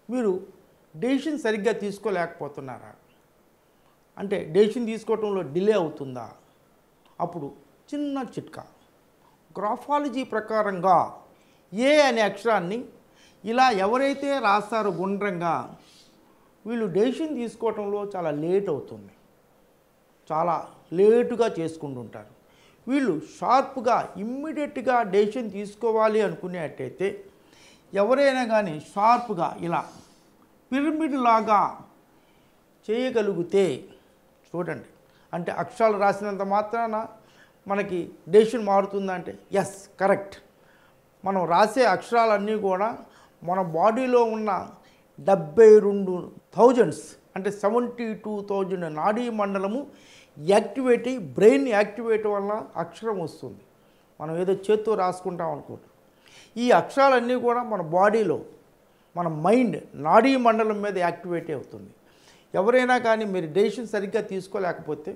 మీరు డెసిషన్ సరిగ్గా తీసుకోలేకపోతున్నారా? అంటే డెసిషన్ తీసుకోవటంలో డిలే అవుతుందా? అప్పుడు చిన్న చిట్కా. గ్రాఫాలజీ ప్రకారంగా ఏ అనే అక్షరాన్ని ఇలా ఎవరైతే రాస్తారో గుండ్రంగా వీళ్ళు డెసిషన్ తీసుకోవటంలో చాలా లేట్ అవుతుంది. చాలా లేటుగా చేసుకుంటుంటారు. వీళ్ళు షార్ప్గా ఇమ్మీడియట్గా డెసిషన్ తీసుకోవాలి అనుకునేటైతే ఎవరైనా కానీ షార్ప్గా ఇలా పిరమిడ్ లాగా చేయగలిగితే చూడండి, అంటే అక్షరాలు రాసినంత మాత్రాన మనకి డెసిషన్ మారుతుందంటే ఎస్ కరెక్ట్. మనం రాసే అక్షరాలన్నీ కూడా మన బాడీలో ఉన్న 72,000 అంటే 72,000 నాడీ మండలము యాక్టివేట్ అయ్యి బ్రెయిన్ యాక్టివేట్ వల్ల అక్షరం వస్తుంది. మనం ఏదో చేత్తో రాసుకుంటాం అనుకుంటాం. ఈ అక్షరాలన్నీ కూడా మన బాడీలో మన మైండ్ నాడీ మండలం మీద యాక్టివేట్ అవుతుంది. ఎవరైనా కానీ మీరు డెసిషన్ సరిగ్గా తీసుకోలేకపోతే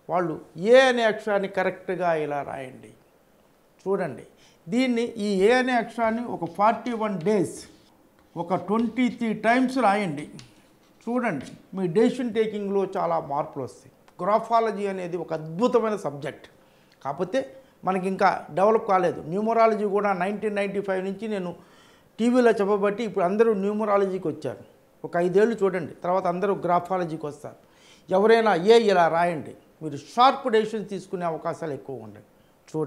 వాళ్ళు ఏ అనే అక్షరాన్ని కరెక్ట్గా ఇలా రాయండి. చూడండి, దీన్ని ఈ ఏ అనే అక్షరాన్ని ఒక 41 డేస్ ఒక 23 టైమ్స్ రాయండి. చూడండి, మీ డెసిషన్ టేకింగ్లో చాలా మార్పులు వస్తాయి. గ్రాఫాలజీ అనేది ఒక అద్భుతమైన సబ్జెక్ట్, కాకపోతే మనకి ఇంకా డెవలప్ కాలేదు. న్యూమరాలజీ కూడా 1995 నుంచి నేను టీవీలో చెప్పబట్టి ఇప్పుడు అందరూ న్యూమరాలజీకి వచ్చారు. ఒక 5 ఏళ్ళు చూడండి, తర్వాత అందరూ గ్రాఫాలజీకి వస్తారు. ఎవరైనా ఇలా రాయండి, మీరు షార్ప్ డెసిషన్స్ తీసుకునే అవకాశాలు ఎక్కువ ఉంటాయి.